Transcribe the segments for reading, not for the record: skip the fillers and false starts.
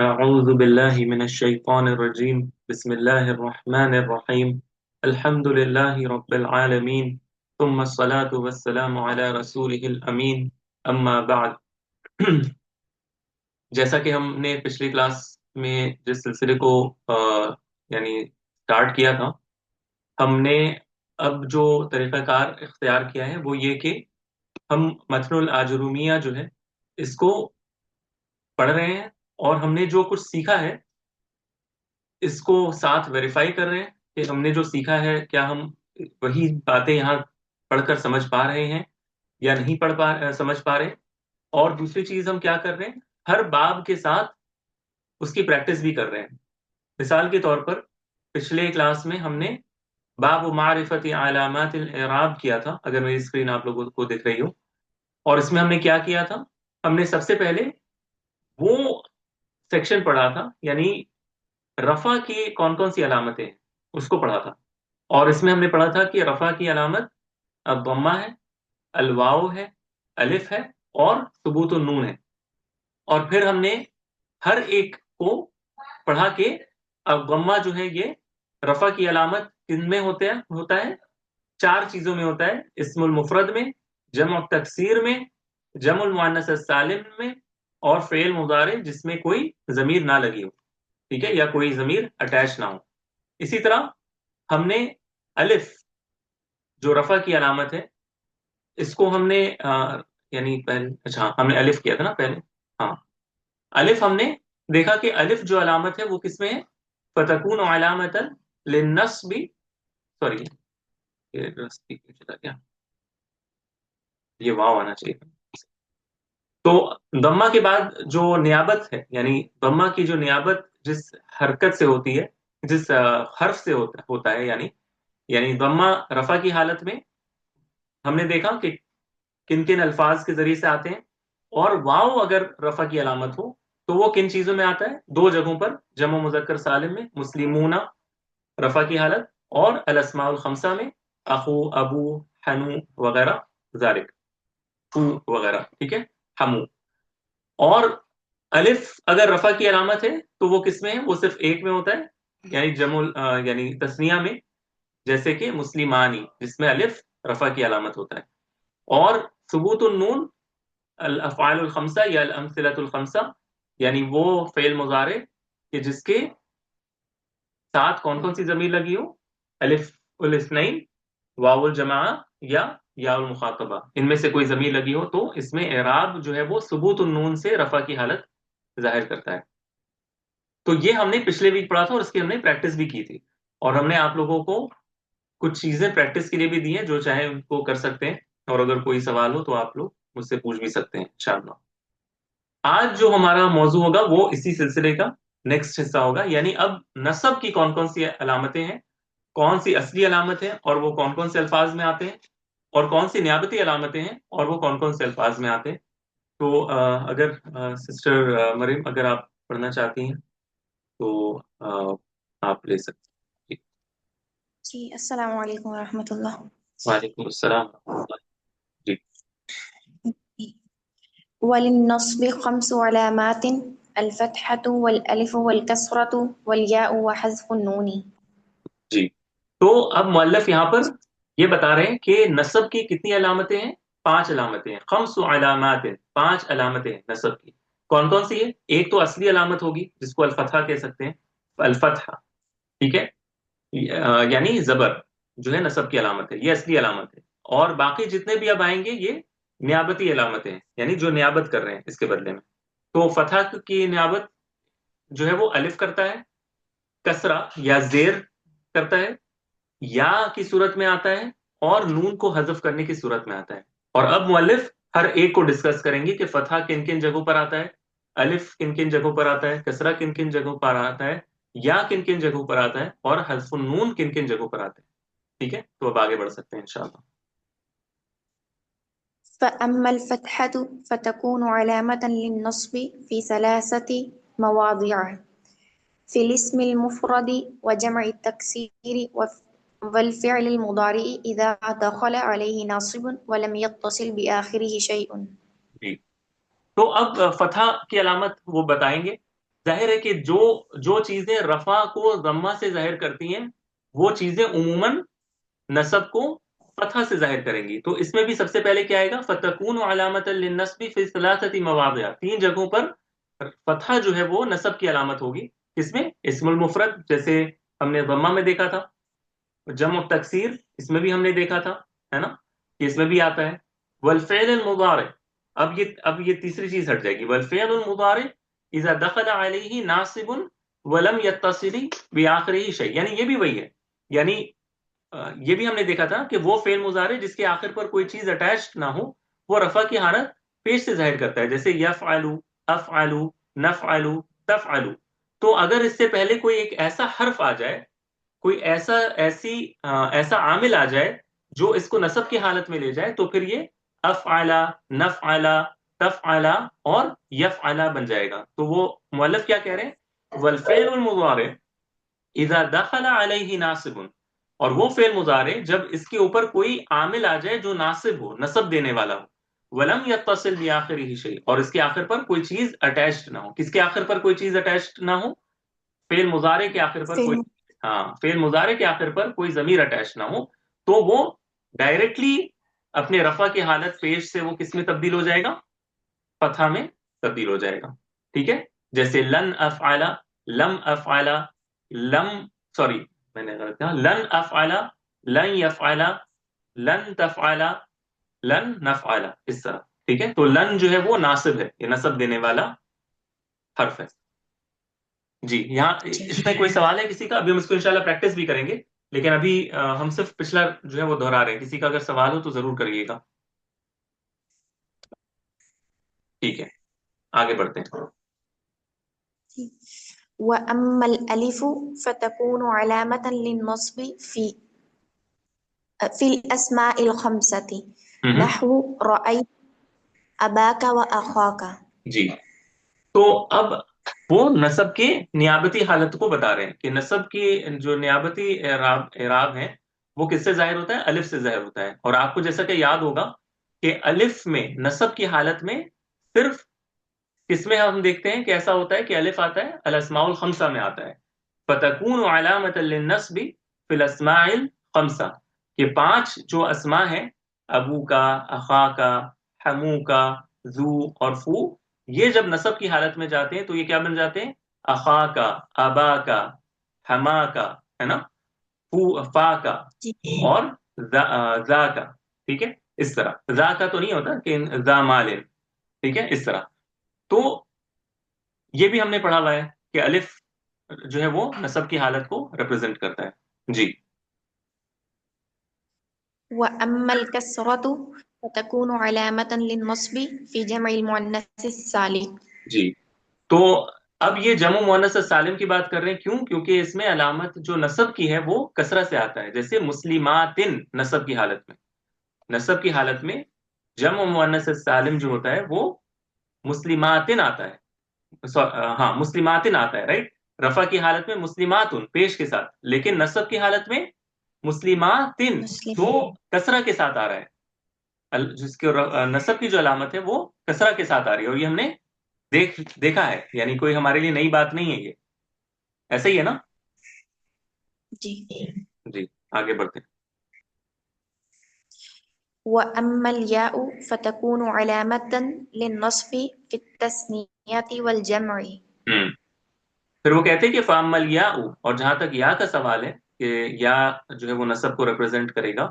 أعوذ بالله من الشيطان الرجيم بسم الله الرحمن الرحيم الحمد لله رب العالمين ثم الصلاة والسلام على رسوله الأمين أما بعد جیسا کہ ہم نے پچھلی کلاس میں جس سلسلے کو یعنی سٹارٹ کیا تھا، ہم نے اب جو طریقہ کار اختیار کیا ہے وہ یہ کہ ہم متن الآجرومیہ جو ہے اس کو پڑھ رہے ہیں، اور ہم نے جو کچھ سیکھا ہے اس کو ساتھ ویریفائی کر رہے ہیں کہ ہم نے جو سیکھا ہے کیا ہم وہی باتیں یہاں پڑھ کر سمجھ پا رہے ہیں یا نہیں سمجھ پا رہے۔ اور دوسری چیز ہم کیا کر رہے ہیں، ہر باب کے ساتھ اس کی پریکٹس بھی کر رہے ہیں۔ مثال کے طور پر پچھلے کلاس میں ہم نے باب معرفت علامات الاعراب کیا تھا، اگر میری اسکرین آپ لوگوں کو دکھ رہی ہو، اور اس میں ہم نے کیا کیا تھا، ہم نے سب سے پہلے وہ سیکشن پڑھا تھا، یعنی رفع کی کون کون سی علامتیں ہیں اس کو پڑھا تھا۔ اور اس میں ہم نے پڑھا تھا کہ رفع کی علامت الضمہ ہے، الواو ہے، الف ہے، اور ثبوت النون ہے۔ اور پھر ہم نے ہر ایک کو پڑھا کہ الضمہ جو ہے یہ رفع کی علامت کن میں ہوتا ہے، چار چیزوں میں ہوتا ہے: اسم المفرد میں، جمع تکسیر میں، جمع المؤنث السالم میں، اور فعل مضارع جس میں کوئی ضمیر نہ لگی ہو، ٹھیک ہے، یا کوئی ضمیر اٹیچ نہ ہو۔ اسی طرح ہم نے الف جو رفع کی علامت ہے اس کو ہم نے یعنی پہلے، اچھا ہم نے الف کیا تھا نا پہلے، ہاں الف ہم نے دیکھا کہ الف جو علامت ہے وہ کس میں ہے، فتکون علامتا للنصب، سوری یہ چلا گیا، یہ واو آنا چاہیے تھا۔ تو ضمہ کے بعد جو نیابت ہے، یعنی ضمہ کی جو نیابت جس حرکت سے ہوتی ہے، جس حرف سے ہوتا ہے، یعنی ضمہ رفع کی حالت میں ہم نے دیکھا کہ کن کن الفاظ کے ذریعے سے آتے ہیں، اور واو اگر رفع کی علامت ہو تو وہ کن چیزوں میں آتا ہے، دو جگہوں پر: جمع مذکر سالم میں مسلمون رفع کی حالت، اور الاسماء الخمسہ میں اخو، ابو، حنو وغیرہ، ذالک، فو وغیرہ، ٹھیک ہے، حمو۔ اور الف اگر رفع کی علامت ہے تو وہ کس میں ہے، وہ صرف ایک میں ہوتا ہے، یعنی یعنی تثنیہ میں، جیسے کہ مسلمانی جس میں الف رفع کی علامت ہوتا ہے۔ اور ثبوت النون الافعال الخمسہ یا الامثلۃ الخمسہ، یعنی وہ فعل مضارع کہ جس کے ساتھ کون کون سی ضمیر لگی ہو، الف الاثنین، واو الجماعہ، یا یا المخاطبہ، ان میں سے کوئی ضمیر لگی ہو تو اس میں اعراب جو ہے وہ ثبوت النون سے رفع کی حالت ظاہر کرتا ہے۔ تو یہ ہم نے پچھلے ویک پڑھا تھا، اور اس کی ہم نے پریکٹس بھی کی تھی، اور ہم نے آپ لوگوں کو کچھ چیزیں پریکٹس کے لیے بھی دی ہیں، جو چاہے ان کو کر سکتے ہیں، اور اگر کوئی سوال ہو تو آپ لوگ مجھ سے پوچھ بھی سکتے ہیں انشاءاللہ۔ آج جو ہمارا موضوع ہوگا وہ اسی سلسلے کا نیکسٹ حصہ ہوگا، یعنی اب نصب کی کون کون سی علامتیں ہیں، کون سی اصلی علامت ہیں، اور وہ کون کون سے الفاظ میں آتے ہیں، اور کون سی نیابتی علامتیں ہیں اور وہ کون کون سے الفاظ میں آتے ہیں۔ تو اگر سسٹر مریم اگر آپ پڑھنا چاہتی ہیں تو آپ لے سکتے ہیں جی۔ جی السلام علیکم ورحمۃ اللہ۔ وعلیکم السلام جی۔ وللنصب خمس علامات الفتحة والألف والكسرة والياء وحذف النون۔ جی، تو اب مؤلف یہاں پر یہ بتا رہے ہیں کہ نصب کی کتنی علامتیں ہیں، پانچ علامتیں ہیں، خمس علامات، پانچ علامتیں ہیں نصب کی۔ کون کون سی ہے، ایک تو اصلی علامت ہوگی جس کو الفتحہ کہہ سکتے ہیں، الفتحہ، ٹھیک ہے، یعنی زبر جو ہے نصب کی علامت ہے، یہ اصلی علامت ہے۔ اور باقی جتنے بھی اب آئیں گے یہ نیابتی علامتیں ہیں، یعنی جو نیابت کر رہے ہیں اس کے بدلے میں۔ تو فتح کی نیابت جو ہے وہ الف کرتا ہے، کسرہ یا زیر کرتا ہے، یا کی صورت میں آتا ہے، اور نون کو حذف کرنے کی صورت میں آتا ہے۔ اور اب مؤلف ہر ایک کو ڈسکس کریں گے کہ فتح کن کن جگہوں پر آتا ہے، الف کن کن جگہوں پر آتا ہے، کسرہ کن کن جگہوں پر آتا ہے، یا کن کن جگہوں پر آتا ہے، اور حذف النون کن کن جگہوں پر آتا ہے، ٹھیک ہے۔ تو اب آگے بڑھ سکتے ہیں انشاءاللہ۔ فأما الفتحة فتكون علامة للنصب في ثلاثة مواضع: في الاسم المفرد وجمع التكسير والفعل المضارع إذا دخل عليه ناصب ولم يتصل بآخره شيء۔ جی، تو اب فتح کی علامت وہ بتائیں گے ظاہر ہے کہ جو چیزیں رفع کو ضمہ سے ظاہر کرتی ہیں وہ چیزیں عموماً نصب کو فتحہ سے ظاہر کریں گی. تو اس میں بھی سب سے پہلے کیا آئے گا؟ فتکون علامت للنصب فی ثلاثه مواضع، تین جگہوں پر فتحہ جو ہے وہ نصب کی علامت ہوگی. کس میں؟ اسم المفرد، جیسے ہم نے ضمہ میں دیکھا تھا. جمع تکسیر اس میں بھی ہم نے دیکھا تھا، ہے نا، کہ اس میں بھی آتا ہے. والفعل المضارع، اب یہ تیسری چیز ہٹ جائے گی. والفعل المضارع اذا دخل علیہ ناصب ولم يتصل بآخرہ شیء، یعنی یہ بھی وہی ہے. یعنی یہ بھی ہم نے دیکھا تھا کہ وہ فعل مضارع جس کے آخر پر کوئی چیز اٹیچڈ نہ ہو وہ رفع کی حالت پیش سے ظاہر کرتا ہے، جیسے یفعل، افعل، نفعل، تفعل. تو اگر اس سے پہلے کوئی ایک ایسا حرف آ جائے، کوئی ایسا عامل آ جائے جو اس کو نصب کی حالت میں لے جائے، تو پھر یہ افعلا، نفعلا، تفعلا اور یفعلا بن جائے گا. تو وہ مؤلف کیا کہہ رہے ہیں؟ والفعل المضارع اذا دخل علیہ ناصب، اور وہ فعل مضارع جب اس کے اوپر کوئی عامل آ جائے جو ناصب ہو، نصب دینے والا ہو. ولم یتصل بآخرہ شیء، اور اس کے آخر پر کوئی چیز اٹیچڈ نہ ہو. کس کے آخر پر کوئی چیز اٹیچڈ نہ ہو؟ فعل مضارع کے آخر پر کوئی، فعل ہاں، فعل مضارع کے آخر پر کوئی ضمیر اٹیچ نہ ہو، تو وہ ڈائریکٹلی اپنے رفع کی حالت پیش سے وہ کس میں تبدیل ہو جائے گا؟ فتحہ میں تبدیل ہو جائے گا. ٹھیک ہے، جیسے لن افعل، لم افعل، لم، سوری میں نے غلط کہا، لن افعل، لن یفعل، لن تفعل، لن نفعل، اس طرح. ٹھیک ہے، تو لن جو ہے وہ ناصب ہے، یہ نصب دینے والا حرف ہے. جی، یہاں جی اس میں کوئی سوال ہے کسی کا؟ ابھی ہم اس کو انشاءاللہ پریکٹس بھی کریں گے، لیکن ابھی ہم صرف پچھلا جو ہے وہ دہرا رہے ہیں. کسی کا اگر سوال ہو تو ضرور کریے گا. ٹھیک ہے، آگے بڑھتے ہیں. وأما الألف فتكون علامة للنصب في الأسماء الخمسة ہوں. نحو رأيت أباك وأخاك. جی، تو اب وہ نصب کے نیابتی حالت کو بتا رہے ہیں کہ نصب کی جو نیابتی اعراب ہے وہ کس سے ظاہر ہوتا ہے؟ الف سے ظاہر ہوتا ہے. اور آپ کو جیسا کہ یاد ہوگا کہ الف میں نصب کی حالت میں صرف کس میں ہم دیکھتے ہیں کہ ایسا ہوتا ہے کہ الف آتا ہے الاسماء الخمسہ میں آتا ہے. فتکون علامت للنصب فی الاسماء الخمسہ، کہ پانچ جو اسماء ہیں، ابو کا، اخا کا، حمو کا، ذو اور فو، یہ جب نصب کی حالت میں جاتے ہیں تو یہ کیا بن جاتے ہیں؟ اخا کا، ابا کا، حما کا، ہے نا، فو، فا کا، اور ذا کا. ٹھیک ہے، اس طرح ذا کا تو نہیں ہوتا کہ ذا مال. ٹھیک ہے، اس طرح. تو یہ بھی ہم نے پڑھا ہوا ہے کہ الف جو ہے وہ نصب کی حالت کو ریپرزینٹ کرتا ہے. جی. وأما الكسرة فتكون علامة للنصب في جمع المؤنث السالم. جی، تو اب یہ جمع مؤنث سالم کی بات کر رہے ہیں. کیوں؟ کیونکہ اس میں علامت جو نصب کی ہے وہ کثرت سے آتا ہے. جیسے مسلماتن نصب کی حالت میں، نصب کی حالت میں جمع مؤنث سالم جو ہوتا ہے وہ مسلماتن آتا ہے. ہاں، مسلماتن آتا ہے، رائٹ. رفع کی حالت میں مسلماتن پیش کے ساتھ، لیکن نصب کی حالت میں مسلماتن مسلم. جو کسرہ کے ساتھ آ رہا ہے. جس کے نصب کی جو علامت ہے وہ کسرہ کے ساتھ آ رہی ہے. اور یہ ہم نے دیکھا ہے، یعنی کوئی ہمارے لیے نئی بات نہیں ہے یہ. ایسا ہی ہے نا؟ جی. جی، آگے بڑھتے ہیں. وأما الياء فتكون علامة للنصب في التثنية والجمع. ہوں. پھر وہ کہتے ہیں کہ فامل یا، اور جہاں تک یا کا سوال ہے کہ یا جو ہے وہ نصب کو ریپرزینٹ کرے گا،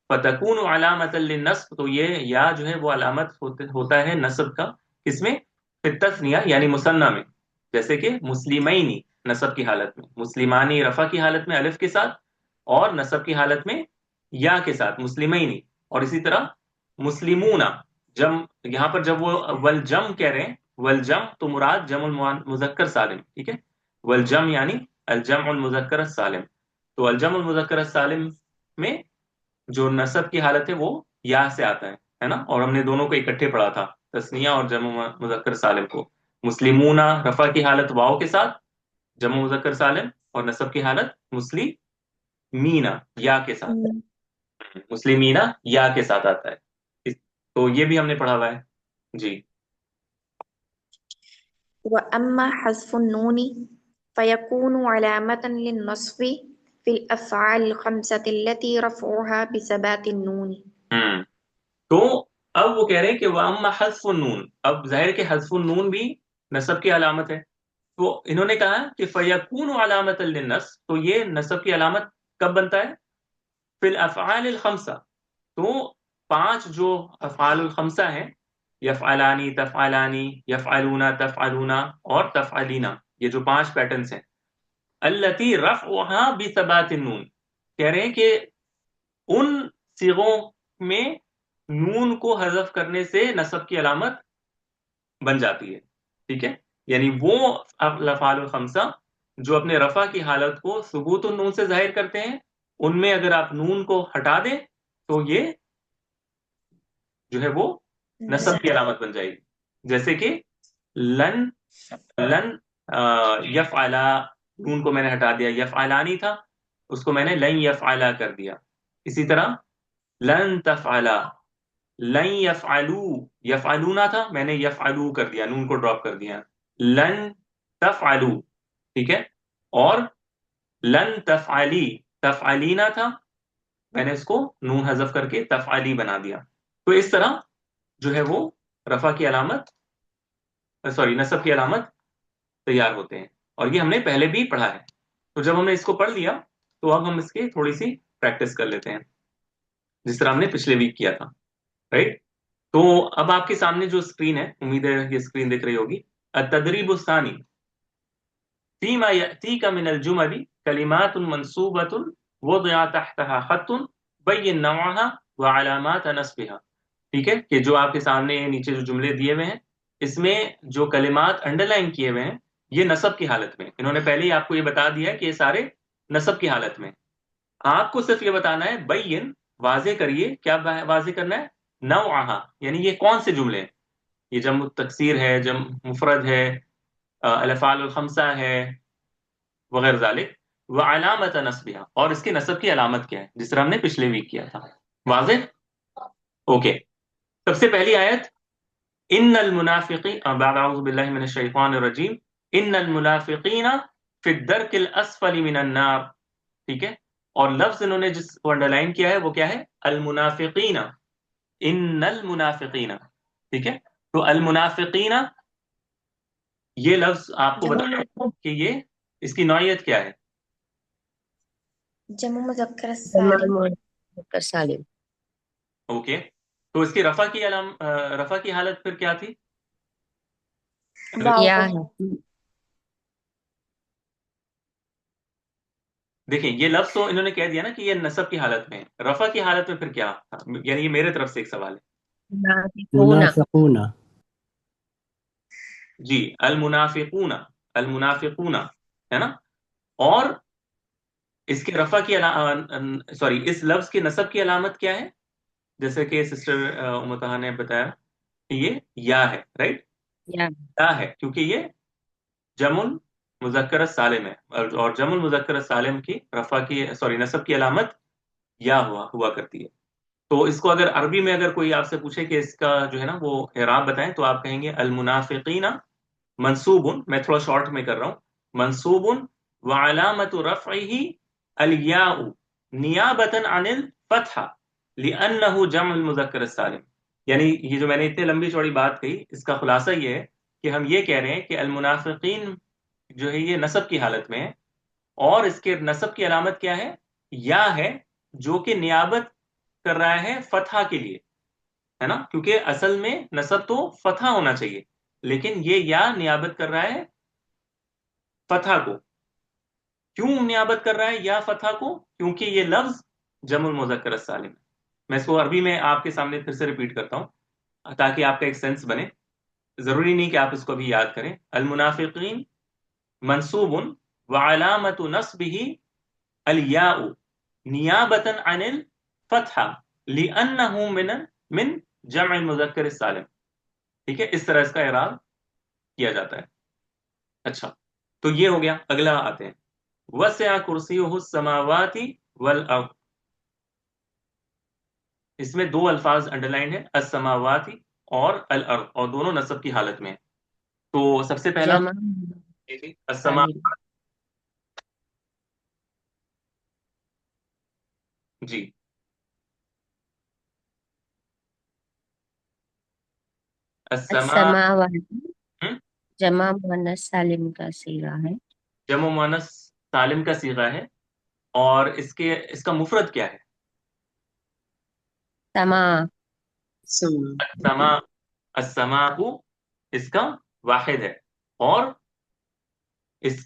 فتکون علامت للنصب، تو یہ یا جو ہے وہ علامت ہوتا ہے نصب کا. کس میں؟ فی التثنیہ یعنی مثنیٰ میں. جیسے کہ مسلمینی نصب کی حالت میں، مسلمانی رفع کی حالت میں الف کے ساتھ، اور نصب کی حالت میں یا کے ساتھ مسلمینی. اور اسی طرح مسلمون جم، یہاں پر جب وہ والجم کہہ رہے ہیں، والجم تو مراد جمع المذکر سالم. ٹھیک ہے، والجم یعنی الجمع المذکر السالم. تو الجمع المذکر السالم میں جو نصب کی حالت ہے وہ یا سے آتا ہے نا. اور ہم نے دونوں کو اکٹھے پڑھا تھا، تسنیہ اور جمع مذکر سالم کو. مسلمون رفع کی حالت واو کے ساتھ جمع مذکر سالم، اور نصب کی حالت مسلمینا یا کے ساتھ، مسلمینا یا کے ساتھ آتا ہے. تو یہ بھی ہم نے پڑھا ہوا ہے. جی. وأما حذف النون فيكون علامة للنصب في الأفعال الخمسة التي رفعها بثبات النون. تو اب وہ کہہ رہے ہیں کہ واما حذف النون، اب ظاہر کہ حذف النون بھی نصب کی علامت ہے، تو انہوں نے کہا کہ فیکون علامت للنصب، تو یہ نصب کی علامت کب بنتا ہے؟ فی الافعال الخمسہ، تو 5 جو افعال الخمسہ ہیں، یفعلانی، تفعلانی، یفعلون، تفعلون اور تفعلینا، یہ جو 5 پیٹرنز ہیں، التی رفعها بثبات النون، کہہ رہے ہیں کہ ان صیغوں میں نون کو حذف کرنے سے نصب کی علامت بن جاتی ہے، ٹھیک ہے؟ یعنی وہ الافعال الخمسہ جو اپنے رفع کی حالت کو ثبوت النون سے ظاہر کرتے ہیں، ان میں اگر آپ نون کو ہٹا دیں تو یہ جو ہے وہ نصب کی علامت بن جائے گی، جیسے کہ لن، لن یفعلا، نون کو میں نے ہٹا دیا، یفعلانی تھا اس کو میں نے لن یفعلا کر دیا، اسی طرح لن تفعلا، لن یفعلو، یفعلونا تھا میں نے یفعلو کر دیا، نون کو ڈراپ کر دیا، لن تفعلو، ٹھیک ہے؟ اور لن تفعلی، تفعلینا تھا میں نے اس کو نون حذف کر کے تفعلی بنا دیا، تو اس طرح جو ہے وہ رفع کی علامت، سوری نصب کی علامت تیار ہوتے ہیں، اور یہ ہم نے پہلے بھی پڑھا ہے، تو جب ہم نے اس کو پڑھ لیا تو اب ہم اس کی تھوڑی سی پریکٹس کر لیتے ہیں جس طرح ہم نے پچھلے ویک کیا تھا، رائٹ؟ تو اب آپ کے سامنے جو اسکرین ہے، امید ہے یہ اسکرین دکھ رہی ہوگی، التدریب الثانی فيما يأتيك من الجمل كلمات منصوبة وضع تحتها خط بين نوعها وعلامات نصبها، ٹھیک ہے؟ کہ جو آپ کے سامنے نیچے جو جملے دیے ہوئے ہیں اس میں جو کلمات انڈر لائن کیے ہوئے ہیں یہ نصب کی حالت میں، انہوں نے پہلے ہی آپ کو یہ بتا دیا ہے کہ یہ سارے نصب کی حالت میں، آپ کو صرف یہ بتانا ہے بین، واضح کریے، کیا واضح کرنا ہے؟ نوعها، یعنی یہ کون سے جملے ہیں، یہ جمع تکسیر ہے، جمع مفرد ہے، الافعال الخمسہ ہے، وغیر ذالک، وعلامت نصبها، اور اس کی نصب کی علامت کیا ہے، جس طرح ہم نے پچھلے ویک کیا تھا، واضح؟ اوکے، سب سے پہلی آیت، ان المنافقین، بعد اعوذ باللہ من الشیطان الرجیم، ان المنافقین فی الدرک الاسفل من النار، ٹھیک ہے؟ اور لفظ انہوں نے جس کو انڈر لائن کیا ہے وہ کیا ہے؟ المنافقین، ان المنافقین، ٹھیک ہے؟ تو المنافقین یہ لفظ آپ کو بتانا ہے کہ یہ اس کی نوعیت کیا ہے؟ جمع مذکر جمع السالم. مذکر سالم. اوکے، تو اس کی رفع کی حالت پھر کیا تھی؟ یا واو. ہے. دیکھیں یہ لفظ تو انہوں نے کہہ دیا نا کہ یہ نصب کی حالت میں ہے، رفع کی حالت میں پھر کیا تھا؟ یعنی یہ میرے طرف سے ایک سوال ہے، منافقون. منافقون، جی المنافقون، المنافقون ہے نا، اور اس کے رفع کی سوری اس لفظ کی نصب کی علامت کیا ہے؟ جیسے کہ سسٹر امتحا نے بتایا کہ یہ یا ہے، رائٹ؟ یا یا ہے کیونکہ یہ جمع مذکر سالم ہے، اور جمع مذکر سالم کی رفع کی سوری نصب کی علامت یا ہوا کرتی ہے، تو اس کو اگر عربی میں اگر کوئی آپ سے پوچھے کہ اس کا جو ہے نا وہ اعراب بتائیں تو آپ کہیں گے المنافقین منصوب، میں تھوڑا شارٹ میں کر رہا ہوں، منصوب وعلامت رفعه الیاء نیابتا عن الفتحہ لانه جمع المذکر السالم، یعنی یہ جو میں نے اتنے لمبی چوڑی بات کہی اس کا خلاصہ یہ ہے کہ ہم یہ کہہ رہے ہیں کہ المنافقین جو ہے یہ نصب کی حالت میں ہے، اور اس کے نصب کی علامت کیا ہے؟ یا ہے، جو کہ نیابت کر رہا ہے فتحہ کے لیے، ہے نا؟ کیونکہ اصل میں نصب تو فتحہ ہونا چاہیے، لیکن یہ یا نیابت کر رہا ہے فتحہ کو، کیوں نیابت کر رہا ہے یا فتحہ کو؟ کیونکہ یہ لفظ جمع المذکر السالم ہے، میں اس کو عربی میں آپ کے سامنے پھر سے ریپیٹ کرتا ہوں تاکہ آپ کا ایک سینس بنے، ضروری نہیں کہ آپ اس کو بھی یاد کریں، المنافقین منصوب وعلامت نصبه الیاء نیابتا عن الفتحہ لانه من جمع المذکر السالم، ٹھیک ہے؟ اس طرح اس کا اعراب کیا جاتا ہے۔ اچھا، تو یہ ہو گیا، اگلا آتے ہیں، وسع کرسیہ السماوات والارض، اس میں 2 الفاظ انڈر لائن ہے، السماوات اور الارض، اور دونوں نصب کی حالت میں، تو سب سے پہلا جمع السما. سالم. جی السما. السماوات ہم؟ جمع مؤنث سالم کا صیغہ ہے. جمع مؤنث سالم کا صیغہ ہے، اور اس کا مفرد کیا ہے؟ سما. السما. السماء اس کا واحد ہے، اور اس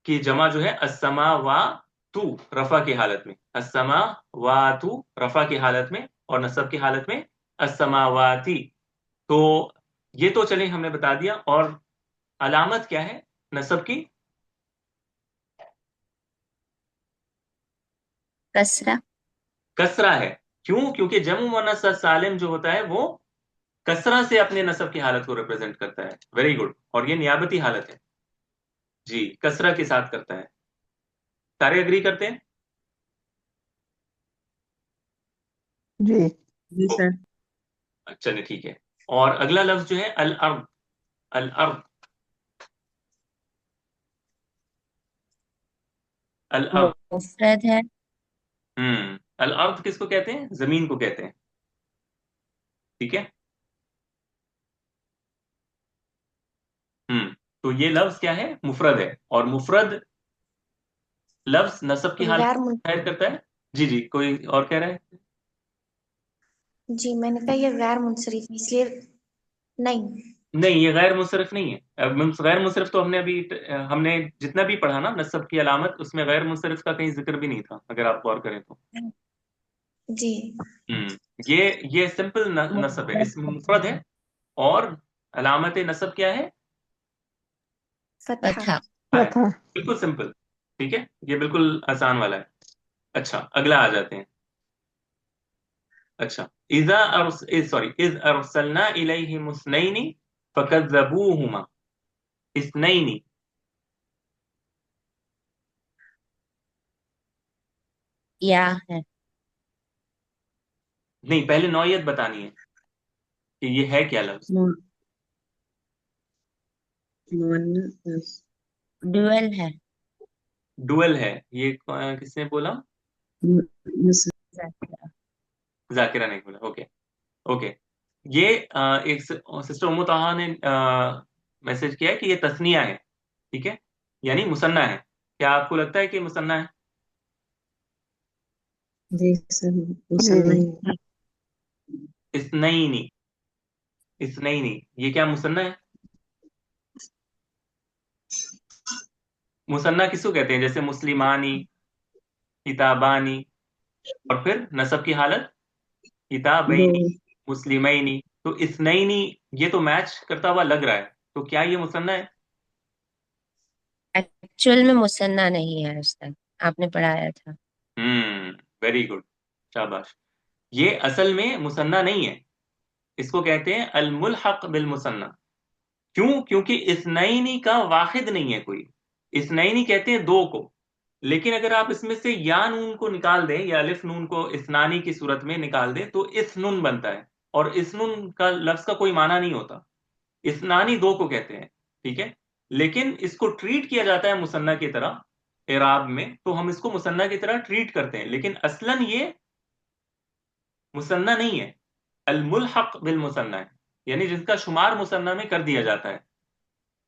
کی جمع جو ہے السماوات رفع کی حالت میں، السماوات رفع کی حالت میں، اور نصب کی حالت میں السماواتی. تو یہ تو چلیں ہم نے بتا دیا. اور علامت کیا ہے نصب کی؟ کسرہ. کسرہ ہے. کیوں؟ کیونکہ جمع مؤنث سالم جو ہوتا ہے وہ کسرہ سے اپنے نصب کی حالت کو ریپرزینٹ کرتا ہے. Very good. اور یہ نیابتی حالت ہے. جی کسرہ کے ساتھ کرتا ہے. سارے اگری کرتے ہیں؟ جی جی سر. چلے ٹھیک ہے. اور اگلا لفظ جو ہے الارض. الارض. الارض. مفرد ہے. الارض کس کو کہتے ہیں؟ زمین کو کہتے ہیں. ٹھیک ہے. تو یہ لفظ کیا ہے؟ مفرد ہے. اور مفرد لفظ نصب کی حالت غیر کو من... ظاہر کرتا ہے. جی جی کوئی اور کہہ رہا ہے؟ جی میں نے کہا یہ غیر منصرف ہے، اس لیے نہیں. نہیں یہ غیر منصرف نہیں ہے. غیر منصرف تو ہم نے جتنا بھی پڑھا نا نصب کی علامت، اس میں غیر منصرف کا کہیں ذکر بھی نہیں تھا اگر آپ غور کریں تو. جی یہ سمپل نصب ہے، اس میں مفرد ہے. اور علامت نصب کیا ہے؟ فتحہ. فتحہ. فتح. بالکل سمپل. ٹھیک ہے، یہ بالکل آسان والا ہے. اچھا اگلا آ جاتے ہیں. اچھا اذ ارسلنا الیہم اثنین فکذبوہما. اثنین. یا ہے. نہیں پہلے نوعیت بتانی ہے کہ یہ ہے کیا لفظ. ڈویل ہے. ڈوئل ہے. یہ کس نے بولا؟ ذاکرہ نے بولا. Okay okay. یہ ایک سسٹر ام طہا نے میسج کیا ہے کہ یہ تثنیہ ہے. ٹھیک ہے، یعنی مثنیٰ ہے. کیا آپ کو لگتا ہے کہ مثنیٰ ہے؟ جی سر جی اثنین. اثنین یہ کیا مثنیٰ ہے؟ مثنیٰ کس کو کہتے ہیں؟ جیسے مسلمانی، کتابانی، اور پھر نصب کی حالت کتابینی، مسلمینی. تو اثنینی یہ تو میچ کرتا ہوا لگ رہا ہے. تو کیا یہ مثنیٰ ہے؟ ایکچوئل میں مثنیٰ نہیں ہے، اس تک آپ نے پڑھایا تھا. Very good. شاباش. یہ اصل میں مثنیٰ نہیں ہے. اس کو کہتے ہیں الملحق بالمثنیٰ. کیوں؟ کیونکہ اثنینی کا واحد نہیں ہے کوئی. اثنینی کہتے ہیں دو کو. لیکن اگر آپ اس میں سے یا نون کو نکال دیں، یا الف نون کو اثنانی کی صورت میں نکال دیں، تو اثنن بنتا ہے. اور اثنن کا لفظ کا کوئی معنی نہیں ہوتا. اثنانی دو کو کہتے ہیں. ٹھیک ہے. لیکن اس کو ٹریٹ کیا جاتا ہے مثنیٰ کی طرح اعراب میں، تو ہم اس کو مثنیٰ کی طرح ٹریٹ کرتے ہیں. لیکن اصلاً یہ مثنیٰ نہیں ہے، الملحق بالمثنیٰ ہے، یعنی جس کا شمار مثنیٰ میں کر دیا جاتا ہے.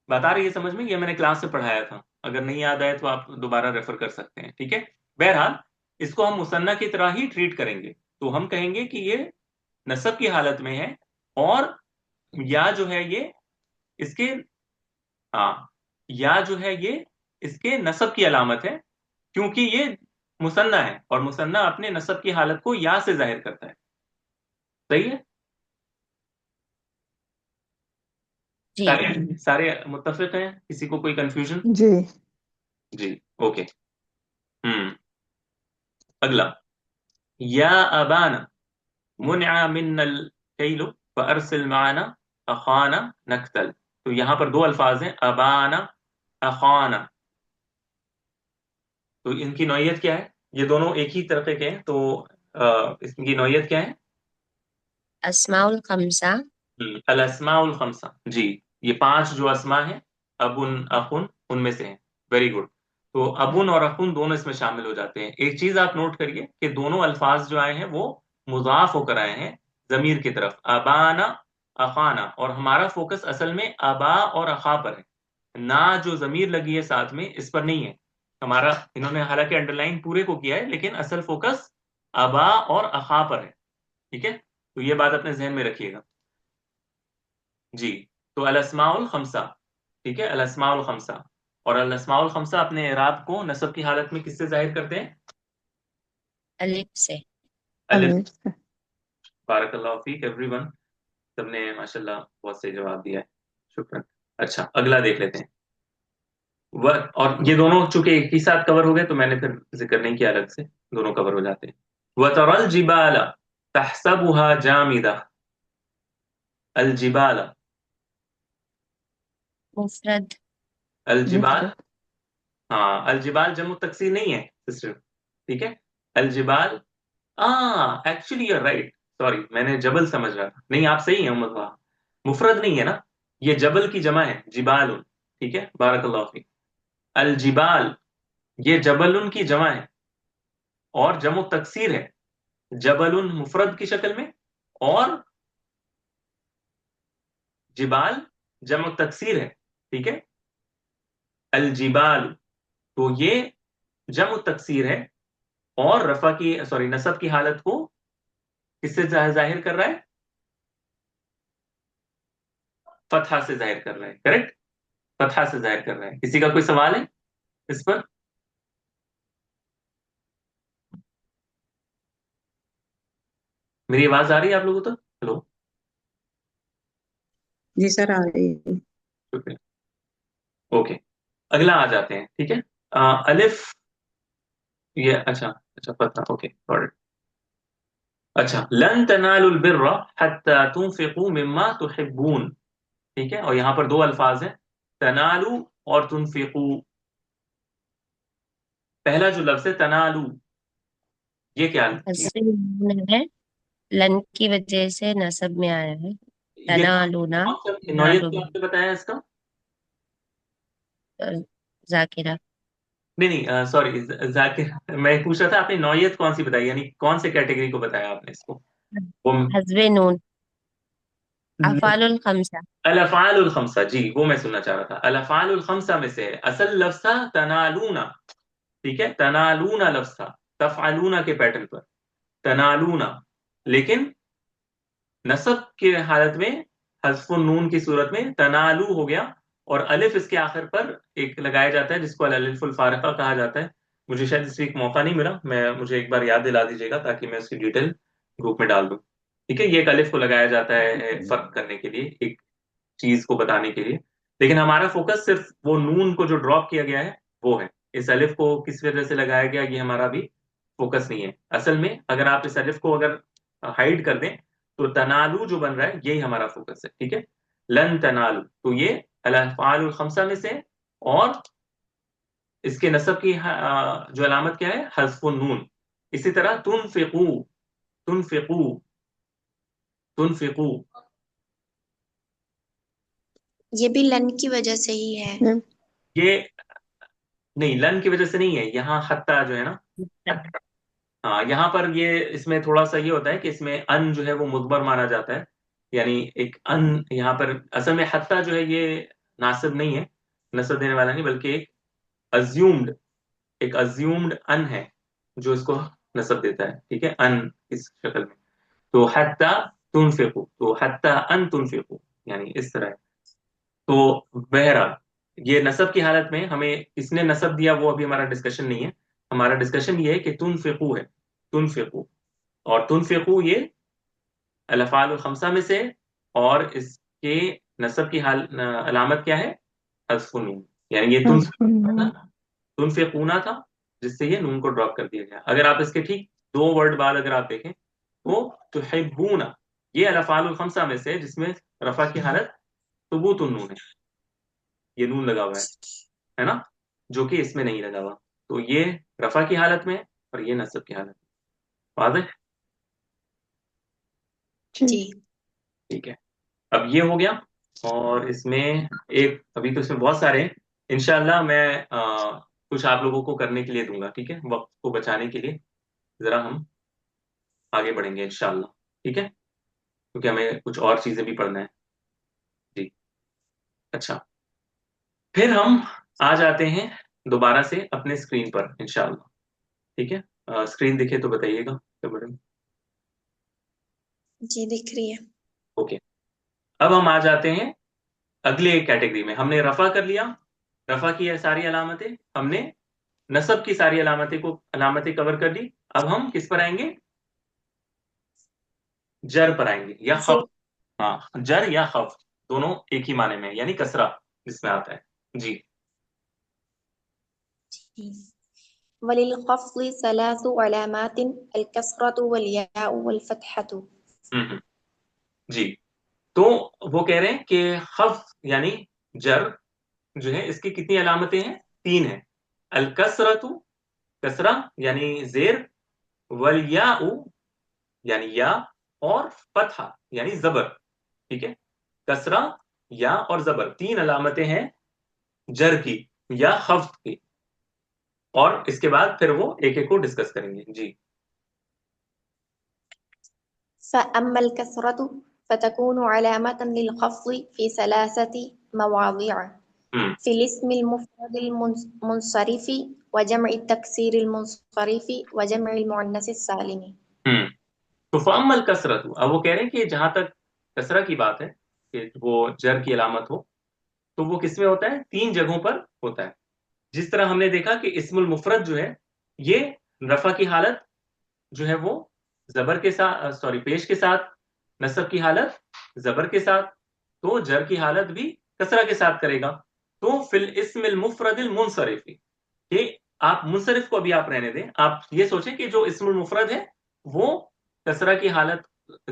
بتا رہی ہے سمجھ میں؟ یہ میں نے کلاس سے پڑھایا تھا. اگر نہیں یاد آئے تو آپ دوبارہ ریفر کر سکتے ہیں. ٹھیک ہے. بہرحال اس کو ہم مثنیٰ کی طرح ہی ٹریٹ کریں گے. تو ہم کہیں گے کہ یہ نصب کی حالت میں ہے، اور یا جو ہے یہ اس کے ہاں یا جو ہے یہ اس کے نصب کی علامت ہے، کیونکہ یہ مثنیٰ ہے، اور مثنیٰ اپنے نصب کی حالت کو یا سے ظاہر کرتا ہے. صحیح ہے؟ جی. سارے متفق ہیں؟ کسی کو کوئی کنفیوژن؟ جی جی اوکے. اگلا یا ابانا منع منا الکیل فارسل معنا اخانا نکتل. تو یہاں پر دو الفاظ ہیں، ابانا، اخانا. تو ان کی نوعیت کیا ہے؟ یہ دونوں ایک ہی طرح کے ہیں، تو اس کی نوعیت کیا ہے؟ اسماء الخمسہ. الاسماء الخمسہ. جی یہ 5 جو اسما ہیں، ابن اخن ان میں سے ہیں. Very good. تو ابن اور اخن دونوں اس میں شامل ہو جاتے ہیں. ایک چیز آپ نوٹ کریے کہ دونوں الفاظ جو آئے ہیں وہ مضاف ہو کر آئے ہیں ضمیر کی طرف، ابانا اخانا، اور ہمارا فوکس اصل میں ابا اور اخا پر ہے. نہ جو ضمیر لگی ہے ساتھ میں اس پر نہیں ہے ہمارا. انہوں نے حالانکہ انڈر لائن پورے کو کیا ہے لیکن اصل فوکس ابا اور اخا پر ہے. ٹھیک ہے، تو یہ بات اپنے ذہن میں رکھیے گا. جی، تو الاسماء الخمسہ. ٹھیک ہے، الاسماء الخمسہ. اور الاسماء الخمسہ اپنے اعراب کو نصب کی حالت میں کس سے ظاہر کرتے ہیں؟ الف سے. الف. الف سے. بارک اللہ فیک ایوری ون. سب نے ماشاءاللہ بہت صحیح جواب دیا ہے، شکرا. اچھا، اگلا دیکھ لیتے ہیں. اور یہ دونوں چونکہ ایک ہی ساتھ کور ہو گئے تو میں نے پھر ذکر نہیں کیا الگ سے، دونوں کور ہو جاتے ہیں. وَتَرَى الْجِبَالَ تَحْسَبُهَا جَامِدَةً. الجبال، مفرد. الجبال. مفرد. ہاں، الجبال جمع تکسیر نہیں ہے سسٹر. ٹھیک ہے، الجبال. ایکچولی یو رائٹ، سوری میں نے جبل سمجھ رہا تھا. نہیں، آپ صحیح ہیں محمد وہاں، مفرد نہیں ہے نا، یہ جبل کی جمع ہے، جبال. ٹھیک ہے، بارک اللہ فیک. الجبال یہ جبل کی جمع ہے اور جمع تکسیر ہے. جبل مفرد کی شکل میں اور جبال جمع تکسیر ہے. ٹھیک ہے، الجبال تو یہ جمع تکسیر ہے اور رفع کی نصب کی حالت کو کس سے ظاہر کر رہا ہے؟ فتحہ سے ظاہر کر رہا ہے. کریکٹ، فتحہ سے ظاہر کر رہا ہے. کسی کا کوئی سوال ہے اس پر؟ میری آواز آ رہی ہے آپ لوگوں تک؟ ہلو، جی سر آ رہی ہے. شکریہ. اوکے، اگلا آ جاتے ہیں. ٹھیک ہے، الف. یہ اچھا اچھا فتحہ. اوکے، اچھا. لن تنالوا البر حتى تنفقوا مما تحبون. ٹھیک ہے، اور یہاں پر دو الفاظ ہیں، تنالو اور تنفقو. پہلا جو لفظ ہے تنالو، یہ کیا حذف نون ہے، لن کی وجہ سے نصب میں آیا ہے. یہ تنالونا، کون سا نوعیت کو تنالونا. آپ نے بتایا اس کا؟ ذاکرہ. نہیں نہیں، سوری ذاکر، میں پوچھ رہا تھا آپ نے نوعیت کون سی بتائی، یعنی کون سے کیٹیگری کو بتایا آپ نے اس کو؟ وہ حذف نون. افعال الخمسہ. الافعال الخمسہ، جی وہ میں سننا چاہ رہا تھا. الافعال الخمسہ میں سے اصل لفظ تھا تنالونا. ٹھیک ہے، تنالونا لفظ تھا تفعلونا کے پیٹرن پر، تنالونا. لیکن نصب کے حالت میں حذف النون کی صورت میں تنالو ہو گیا اور الف اس کے آخر پر ایک لگایا جاتا ہے جس کو الالف الفارقہ کہا جاتا ہے. مجھے شاید اس ویک موقع نہیں ملا، مجھے ایک بار یاد دلا دیجیے گا تاکہ میں اس کی ڈیٹیل گروپ میں ڈال دوں. ٹھیک ہے، یہ ایک الف کو لگایا جاتا ہے فرق کرنے کے لیے، ایک چیز کو بتانے کے لیے. لیکن ہمارا فوکس صرف وہ نون کو جو ڈراپ کیا گیا ہے وہ ہے. اس الف کو کس وجہ سے لگایا گیا یہ ہمارا بھی فوکس نہیں ہے. اصل میں اگر آپ اس الف کو اگر ہائڈ کر دیں تو تنالو جو بن رہا ہے یہی ہمارا فوکس ہے. ٹھیک ہے، لن تنالو تو یہ الافعال الخمسہ میں سے، اور اس کے نصب کی جو علامت کیا ہے؟ حذف النون. اسی طرح تنفقو، تنفقو، تنفقو. یہ بھی لن کی وجہ سے ہی ہے. یہ نہیں، لن کی وجہ سے نہیں ہے، یہاں حتیٰ جو ہے نا، ہاں یہاں پر یہ اس میں تھوڑا سا یہ ہوتا ہے کہ اس میں ان جو ہے وہ مدبر مانا جاتا ہے. یعنی ایک ان یہاں پر اصل میں حتیٰ جو ہے یہ ناصب نہیں ہے، نصب دینے والا نہیں، بلکہ ایک ازیومڈ، ایک ازیومڈ ان ہے جو اس کو نصب دیتا ہے. ٹھیک ہے، ان اس شکل میں. تو حتیٰ تنفقو، تو حتیٰ ان تنفقو یعنی اس طرح ہے. تو بہرحال یہ نصب کی حالت میں ہمیں اس نے نصب دیا وہ ابھی ہمارا ڈسکشن نہیں ہے. ہمارا ڈسکشن یہ ہے کہ تنفقو ہے، تنفقو. اور تنفقو یہ الافعال الخمسہ میں سے، اور اس کے نصب کی علامت کیا ہے؟ حذف نون. یعنی یہ تنفقونا تھا جس سے یہ نون کو ڈراپ کر دیا گیا. اگر آپ اس کے ٹھیک 2 ورڈ بعد اگر آپ دیکھیں تو تحبونا، یہ الافعال الخمسہ میں سے جس میں رفع کی حالت ثبوت النون ہے، یہ نون لگا ہوا ہے نا، جو کہ اس میں نہیں لگا ہوا. تو یہ رفع کی حالت میں اور یہ نصب کی حالت میں. واضح؟ جی. ٹھیک ہے، اب یہ ہو گیا. اور اس میں ایک ابھی تو اس میں بہت سارے ہیں، انشاءاللہ میں کچھ آپ لوگوں کو کرنے کے لیے دوں گا، ٹھیک ہے، وقت کو بچانے کے لیے ذرا ہم آگے بڑھیں گے انشاءاللہ، ٹھیک ہے، کیونکہ ہمیں کچھ اور چیزیں بھی پڑھنا ہے. جی اچھا، پھر ہم آ جاتے ہیں دوبارہ سے اپنے اسکرین پر انشاءاللہ، ٹھیک ہے. اسکرین دکھے تو بتائیے گا کیمرے میں. جی دکھ رہی ہے. اوکے، اب ہم آ جاتے ہیں اگلے ایک کیٹیگری میں. ہم نے رفع کر لیا، رفع کی ہے ساری علامتیں، ہم نے نصب کی ساری علامتیں کور کر لی. اب ہم کس پر آئیں گے؟ جر پر آئیں گے یا جی خفض. ہاں، جر یا خفض دونوں ایک ہی معنی میں، یعنی کسرہ جس میں آتا ہے. جی وللخفض ثلاث علامات الكسرة والياء والفتحة. ہوں جی، تو وہ کہہ رہے ہیں کہ خفض یعنی جر جو ہے اس کی کتنی علامتیں ہیں؟ 3 ہیں. الکسرۃ کسرہ یعنی زیر، والیاء یعنی یا، اور فتحہ یعنی زبر. ٹھیک ہے، کسرہ، یا اور زبر 3 علامتیں ہیں جر کی یا خفض کی، اور اس کے بعد پھر وہ ایک ایک کو ڈسکس کریں گے. جی فأما الكسرة فتكون علامة للخفض في 3 مواضع: ہوں في الاسم المفرد المنصرف وجمع التكسير المنصرف وجمع المؤنث السالم. ہوں تو فاما الکسرۃ، اب وہ کہہ رہے ہیں کہ جہاں تک کسرہ کی بات ہے کہ وہ جر کی علامت ہو، تو وہ کس میں ہوتا ہے؟ 3 جگہوں پر ہوتا ہے. جس طرح ہم نے دیکھا کہ اسم المفرد جو ہے یہ رفع کی حالت جو ہے وہ زبر کے ساتھ، سوری پیش کے ساتھ، نصب کی حالت زبر کے ساتھ، تو جر کی حالت بھی کسرہ کے ساتھ کرے گا. تو فی الاسم المفرد المنصرف، کہ آپ منصرف کو ابھی آپ رہنے دیں، آپ یہ سوچیں کہ جو اسم المفرد ہے وہ کسرہ کی حالت،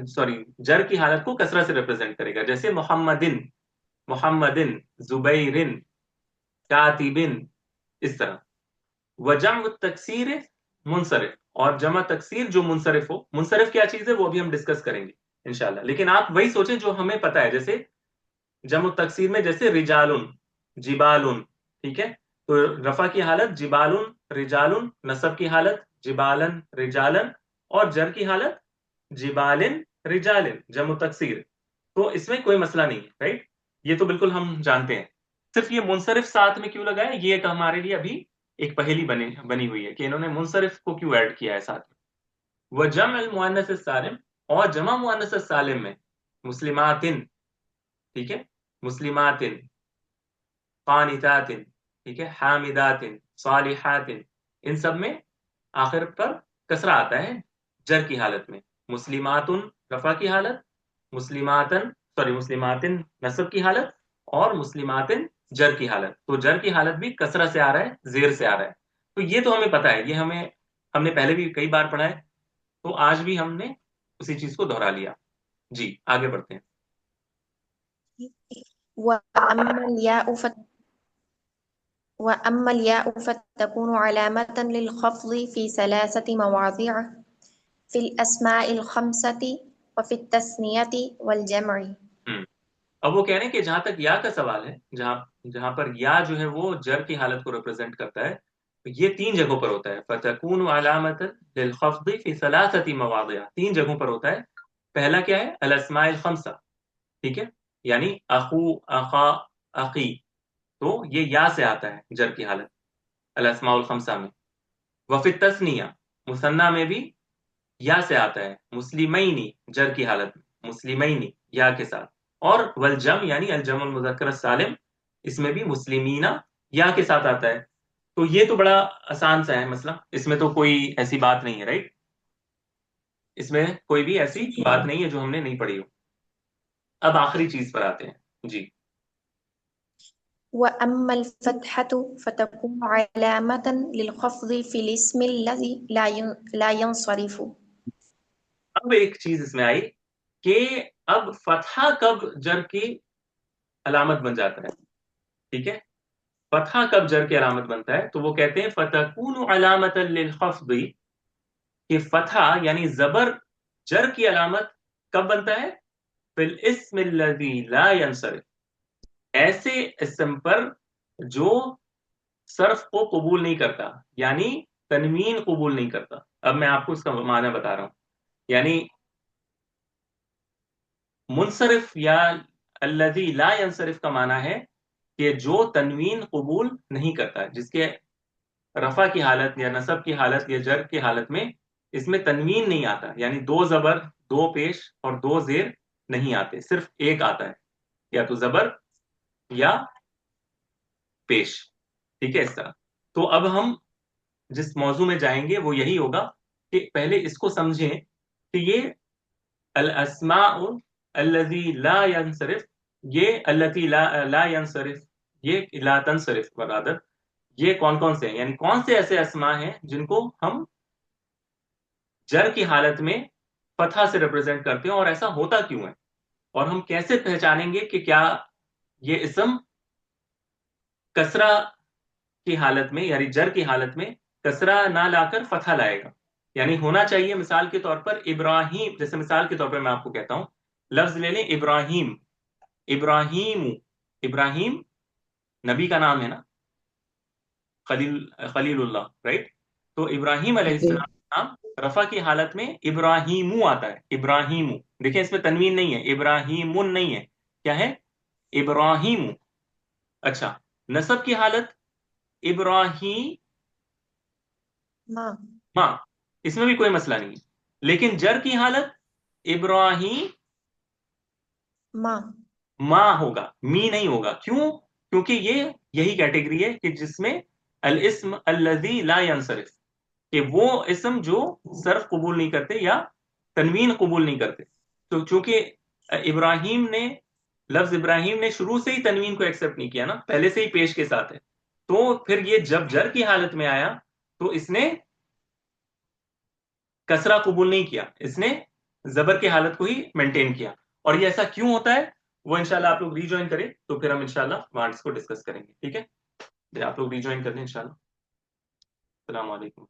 سوری جر کی حالت کو کسرہ سے ریپرزینٹ کرے گا. جیسے محمدن، محمدن، زبیرن، کاتبن، اس طرح. وجمع التکسیر منصرف، اور جمع تکسیر جو منصرف ہو. منصرف کیا چیز ہے وہ بھی ہم ڈسکس کریں گے انشاءاللہ، لیکن آپ وہی سوچیں جو ہمیں پتا ہے. جیسے جمع تکسیر میں جیسے رجالن، جبالن، ٹھیک ہے، تو رفع کی حالت جبالن رجالن، نصب کی حالت جبالن رجالن، اور جر کی حالت جبالن رجالن، جمع تکسیر. تو اس میں کوئی مسئلہ نہیں ہے، رائٹ؟ یہ تو بالکل ہم جانتے ہیں. صرف یہ منصرف ساتھ میں کیوں لگا ہے، یہ ایک ہمارے لیے ابھی ایک پہلی بنی ہوئی ہے کہ انہوں نے منصرف کو کیوں ایڈ کیا ہے ساتھ میں. وجمع المؤنث السالم، اور جمع مؤنث السالم میں مسلماتن، ٹھیک ہے، مسلماتن، قانتاتن، ٹھیک ہے، حامداتن، صالحاتن، ان سب میں آخر پر کسرہ آتا ہے جر کی حالت میں. مسلماتن رفع کی حالت، مسلماتن نصب کی حالت، اور مسلماتن جر کی حالت. تو جر کی حالت بھی کسرہ سے آ رہا ہے، زیر سے آ رہا ہے. تو یہ تو ہمیں پتا ہے، یہ ہم نے پہلے بھی کئی بار پڑھا ہے، تو آج بھی ہم نے اسی چیز کو دہرا لیا. جی آگے بڑھتے ہیں. وأما الياء فتكون علامة للخفض في 3 مواضع: في الأسماء الخمسة وفي التثنية والجمع. اب وہ کہہ رہے ہیں کہ جہاں تک یا کا سوال ہے، جہاں پر یا جو ہے وہ جر کی حالت کو ریپرزینٹ کرتا ہے، تو یہ 3 جگہوں پر ہوتا ہے. فتكون علامة للخفض في 3 مواضع، 3 جگہوں پر ہوتا ہے. پہلا کیا ہے؟ الاسماء الخمسہ، ٹھیک ہے، یعنی اخو، اخا، اخی، تو یہ یا سے آتا ہے جر کی حالت الاسماء الخمسہ میں. وفی التثنیہ، مثنیٰ میں بھی یا سے آتا ہے، مسلمینی جر کی حالت میں، مسلمینی یا کے ساتھ. اور والجم یعنی الجمع المذکر السالم، اس میں بھی مسلمینہ یا کے ساتھ آتا ہے. تو یہ تو بڑا آسان سا ہے مسئلہ، اس میں تو کوئی ایسی بات نہیں ہے، رائٹ؟ اس میں کوئی بھی ایسی بات نہیں ہے جو ہم نے نہیں پڑھی ہو. اب آخری چیز پر آتے ہیں. جی وأما الفتحة فتكون علامة للخفض في الاسم الذي لا ينصرف. اب ایک چیز اس میں آئی کہ اب فتحہ کب جر کی علامت بن جاتا ہے، ٹھیک ہے، فتحہ کب جر کی علامت بنتا ہے. تو وہ کہتے ہیں فتكون علامة للخفض، کہ فتحہ یعنی زبر جر کی علامت کب بنتا ہے؟ فی الاسم الذی لا ینصرف، ایسے اسم پر جو صرف کو قبول نہیں کرتا، یعنی تنوین قبول نہیں کرتا. اب میں آپ کو اس کا معنی بتا رہا ہوں. یعنی منصرف یا الذی لا ینصرف کا معنی ہے کہ جو تنوین قبول نہیں کرتا، جس کے رفع کی حالت یا نصب کی حالت یا جر کی حالت میں اس میں تنوین نہیں آتا، یعنی دو زبر، دو پیش اور دو زیر نہیں آتے، صرف ایک آتا ہے، یا تو زبر یا پیش. ٹھیک ہے اس طرح. تو اب ہم جس موضوع میں جائیں گے وہ یہی ہوگا کہ پہلے اس کو سمجھیں کہ یہ الاسماء الذی لا ینصرف، یہ التی لا ینصرف، یہ لا تنصرف برادر، یہ کون کون سے ہیں، یعنی کون سے ایسے اسماء ہیں جن کو ہم جر کی حالت میں فتحہ سے ریپرزینٹ کرتے ہیں، اور ایسا ہوتا کیوں ہے، اور ہم کیسے پہچانیں گے کہ کیا یہ اسم کسرہ کی حالت میں یعنی جر کی حالت میں کسرہ نہ لا کر فتحہ لائے گا. یعنی ہونا چاہیے مثال کے طور پر ابراہیم، جیسے مثال کے طور پر میں آپ کو کہتا ہوں لفظ لے لیں ابراہیم، ابراہیم نبی کا نام ہے نا، خلیل اللہ، رائٹ. تو ابراہیم علیہ جی السلام کا نام رفع کی حالت میں ابراہیمو آتا ہے، ابراہیمو. دیکھیں اس میں تنوین نہیں ہے، ابراہیمن نہیں ہے، کیا ہے، ابراہیمو. اچھا، نصب کی حالت ابراہیم ماں، اس میں بھی کوئی مسئلہ نہیں ہے. لیکن جر کی حالت ابراہیم ماں ہوگا، می نہیں ہوگا. کیوں؟ کیونکہ یہ یہی کیٹیگری ہے کہ جس میں الاسم الذی لا ینصرف، کہ وہ اسم جو صرف قبول نہیں کرتے یا تنوین قبول نہیں کرتے. تو چونکہ ابراہیم نے، لفظ ابراہیم نے شروع سے ہی تنوین کو ایکسپٹ نہیں کیا نا، پہلے سے ہی پیش کے ساتھ ہے، تو پھر یہ جب جر کی حالت میں آیا تو اس نے کسرہ قبول نہیں کیا، اس نے زبر کی حالت کو ہی مینٹین کیا. اور یہ ایسا کیوں ہوتا ہے وہ انشاءاللہ آپ لوگ ری جوائن کریں تو پھر ہم انشاءاللہ وہاں اس کو ڈسکس کریں گے. ٹھیک ہے، آپ لوگ ری جوائن کر دیں انشاءاللہ. السلام علیکم.